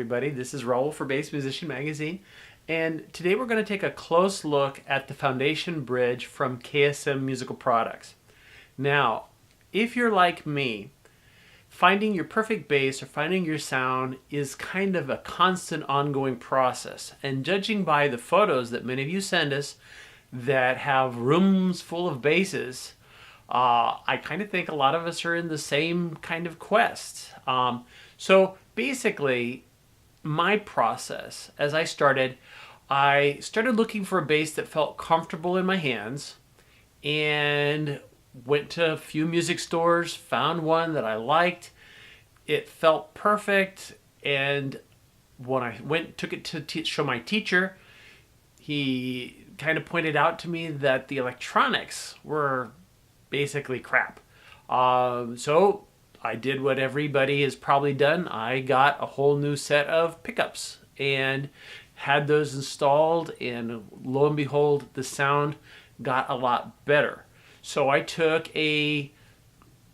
everybody, this is Raul for Bass Musician Magazine, and today we're going to take a close look at the Foundation Bridge from KSM Musical Products. Now, if you're like me, finding your perfect bass or finding your sound is kind of a constant ongoing process, and judging by the photos that many of you send us that have rooms full of basses, I kind of think a lot of us are in the same kind of quest. So basically, my process, as I started looking for a bass that felt comfortable in my hands, and went to a few music stores, found one that I liked. It felt perfect, and when I took it to show my teacher, he kind of pointed out to me that the electronics were basically crap. So I did what everybody has probably done. I got a whole new set of pickups and had those installed, and lo and behold, the sound got a lot better. So I took a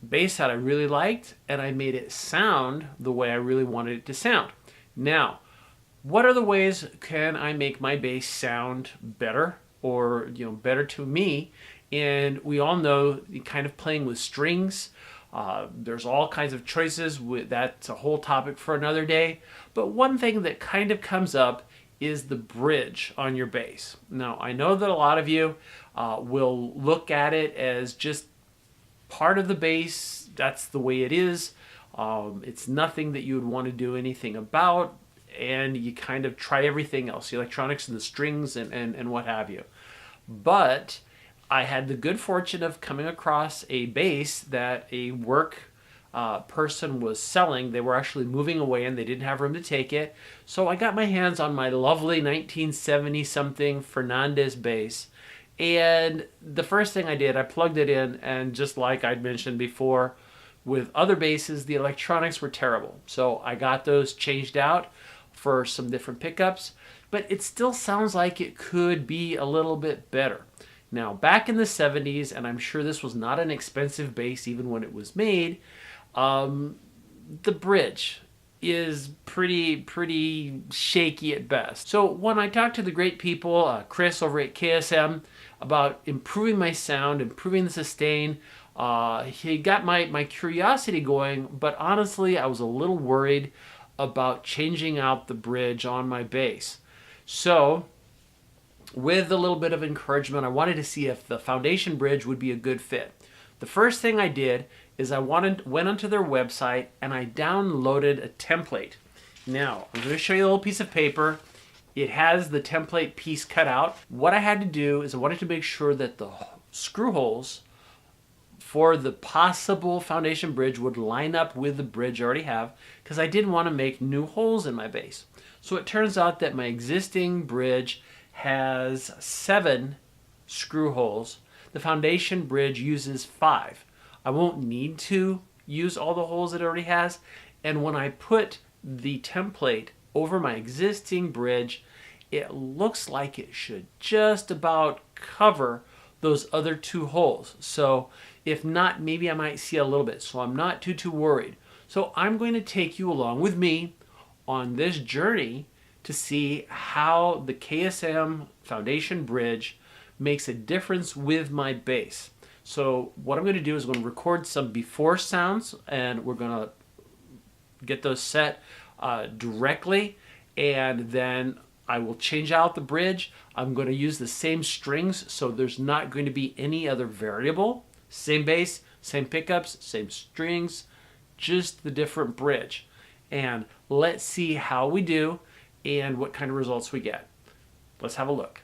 bass that I really liked and I made it sound the way I really wanted it to sound. Now, what are the ways can I make my bass sound better, or better to me? And we all know kind of playing with strings. There's all kinds of choices. That's a whole topic for another day. But one thing that kind of comes up is the bridge on your bass. Now, I know that a lot of you will look at it as just part of the bass. That's the way it is. It's nothing that you would want to do anything about, and you kind of try everything else, the electronics and the strings and what have you. But I had the good fortune of coming across a bass that a work person was selling. They were actually moving away and they didn't have room to take it. So I got my hands on my lovely 1970-something Fernandez bass. And the first thing I did, I plugged it in, and just like I'd mentioned before with other basses, the electronics were terrible. So I got those changed out for some different pickups, but it still sounds like it could be a little bit better. Now, back in the 70s, and I'm sure this was not an expensive bass even when it was made, the bridge is pretty shaky at best. So when I talked to the great people, Chris over at KSM, about improving my sound, improving the sustain, he got my curiosity going, but honestly, I was a little worried about changing out the bridge on my bass. So with a little bit of encouragement, I wanted to see if the Foundation Bridge would be a good fit. The first thing I did is I went onto their website and I downloaded a template. Now, I'm going to show you a little piece of paper. It has the template piece cut out. What I had to do is I wanted to make sure that the screw holes for the possible Foundation Bridge would line up with the bridge I already have, because I didn't want to make new holes in my bass. So it turns out that my existing bridge has 7 screw holes. The Foundation Bridge uses 5. I won't need to use all the holes it already has, and when I put the template over my existing bridge, it looks like it should just about cover those other 2 holes. So if not, maybe I might see a little bit, so I'm not too worried. So I'm going to take you along with me on this journey to see how the KSM Foundation Bridge makes a difference with my bass. So what I'm going to do is I'm going to record some before sounds, and we're going to get those set directly, and then I will change out the bridge. I'm going to use the same strings, so there's not going to be any other variable. Same bass, same pickups, same strings, just the different bridge. And let's see how we do and what kind of results we get. Let's have a look.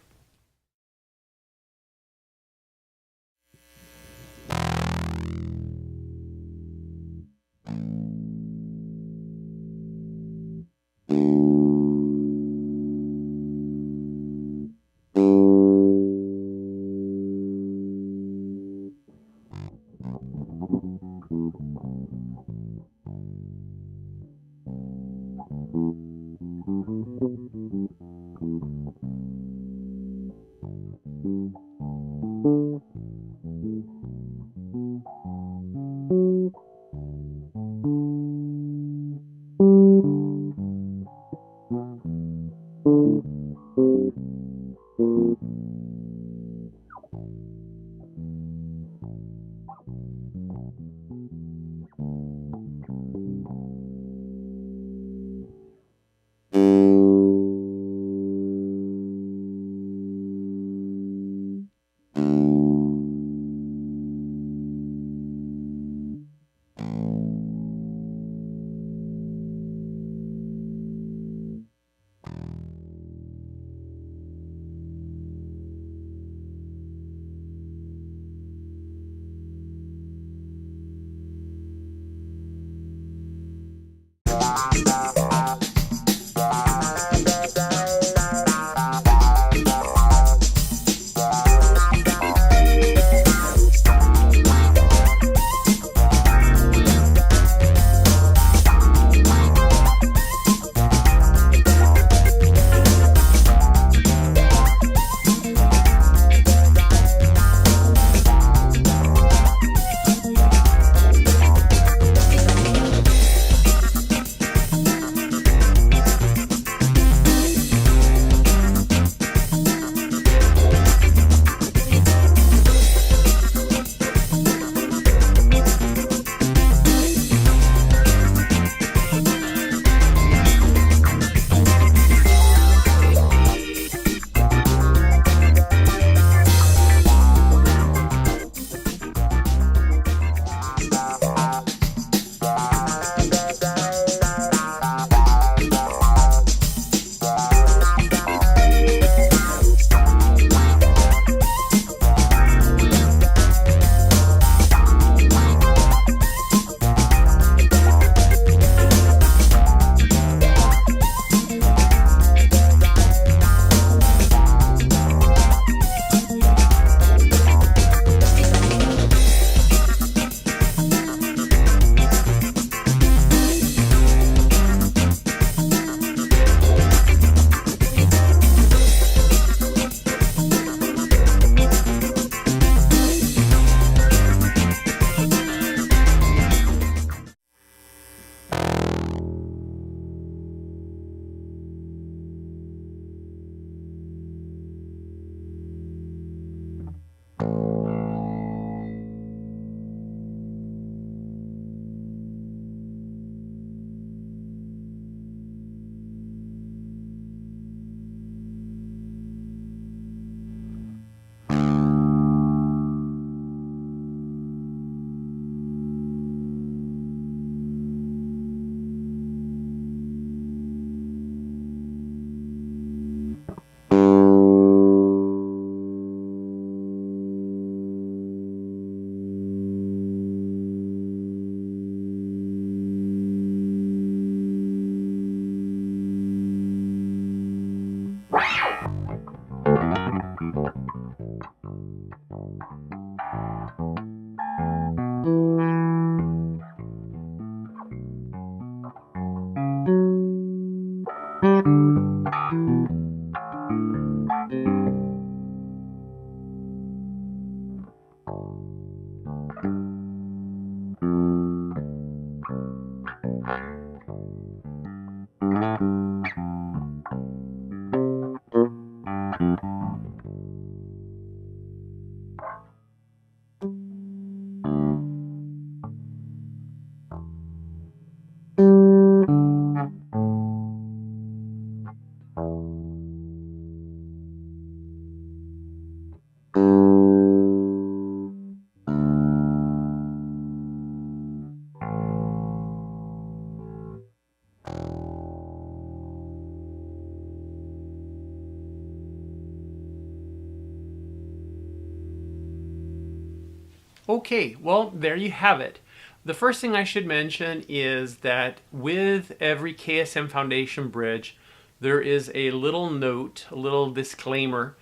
Okay, well, there you have it. The first thing I should mention is that with every KSM Foundation Bridge, there is a little note, a little disclaimer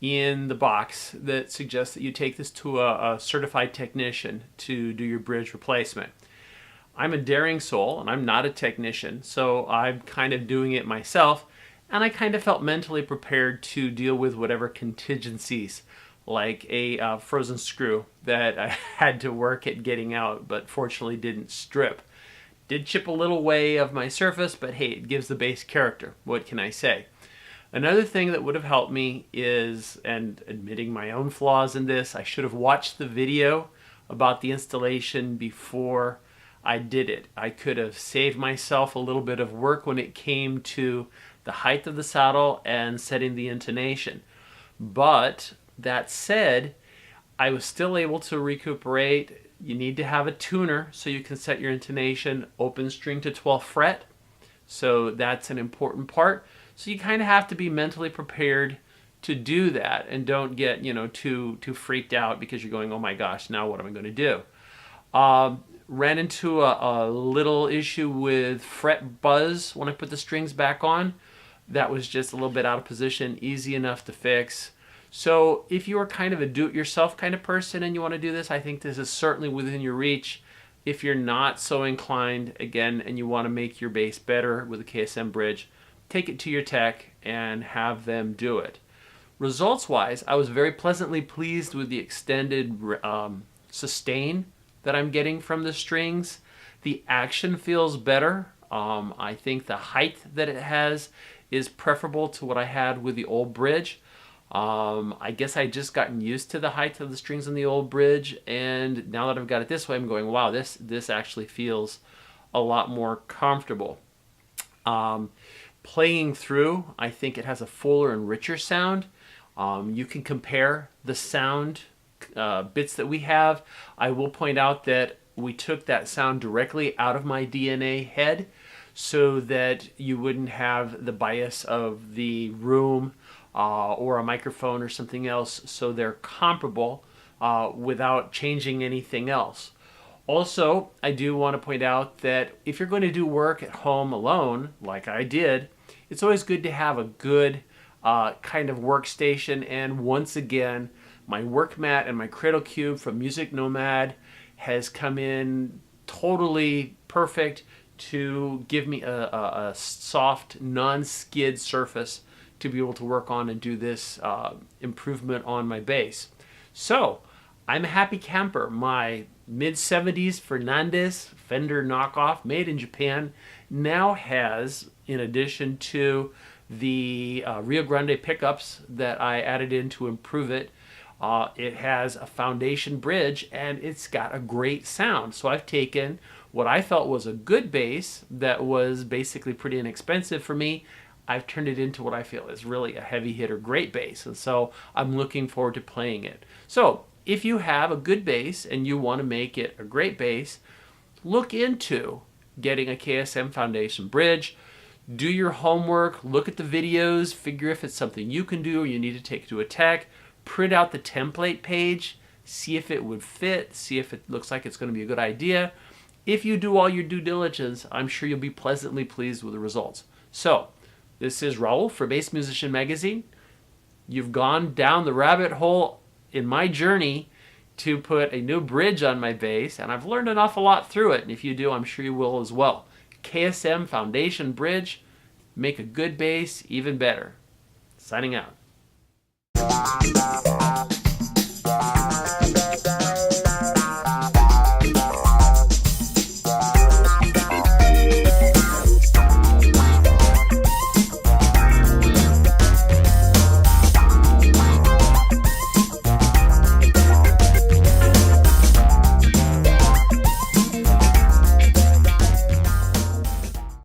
in the box that suggests that you take this to a certified technician to do your bridge replacement. I'm a daring soul and I'm not a technician, so I'm kind of doing it myself, and I kind of felt mentally prepared to deal with whatever contingencies, like a frozen screw that I had to work at getting out, but fortunately didn't strip. Did chip a little way of my surface, but hey, it gives the base character. What can I say? Another thing that would have helped me is, and admitting my own flaws in this, I should have watched the video about the installation before I did it. I could have saved myself a little bit of work when it came to the height of the saddle and setting the intonation. But that said, I was still able to recuperate. You need to have a tuner so you can set your intonation open string to 12th fret. So that's an important part. So you kind of have to be mentally prepared to do that, and don't get, too freaked out because you're going, oh my gosh, now what am I going to do? Ran into a little issue with fret buzz when I put the strings back on. That was just a little bit out of position, easy enough to fix. So if you are kind of a do-it-yourself kind of person and you want to do this, I think this is certainly within your reach. If you're not so inclined, again, and you want to make your bass better with a KSM bridge, take it to your tech and have them do it. Results-wise, I was very pleasantly pleased with the extended sustain that I'm getting from the strings. The action feels better. I think the height that it has is preferable to what I had with the old bridge. I guess I just gotten used to the height of the strings on the old bridge, and now that I've got it this way, I'm going, wow, this actually feels a lot more comfortable. Playing through, I think it has a fuller and richer sound. You can compare the sound bits that we have. I will point out that we took that sound directly out of my DNA head so that you wouldn't have the bias of the room or a microphone or something else, so they're comparable without changing anything else. Also, I do want to point out that if you're going to do work at home alone, like I did, it's always good to have a good kind of workstation. And once again, my work mat and my cradle cube from Music Nomad has come in totally perfect to give me a soft, non-skid surface to be able to work on and do this improvement on my bass. So, I'm a happy camper. My mid-70s Fernandez Fender knockoff made in Japan now has, in addition to the Rio Grande pickups that I added in to improve it, it has a Foundation Bridge, and it's got a great sound. So I've taken what I felt was a good bass that was basically pretty inexpensive for me. I've turned it into what I feel is really a heavy hitter, great bass, and so I'm looking forward to playing it. So if you have a good bass and you want to make it a great bass, look into getting a KSM Foundation Bridge. Do your homework, look at the videos, figure if it's something you can do or you need to take to a tech, print out the template page, see if it would fit, see if it looks like it's going to be a good idea. If you do all your due diligence, I'm sure you'll be pleasantly pleased with the results. So, this is Raul for Bass Musician Magazine. You've gone down the rabbit hole in my journey to put a new bridge on my bass, and I've learned an awful lot through it, and if you do, I'm sure you will as well. KSM Foundation Bridge, make a good bass even better. Signing out.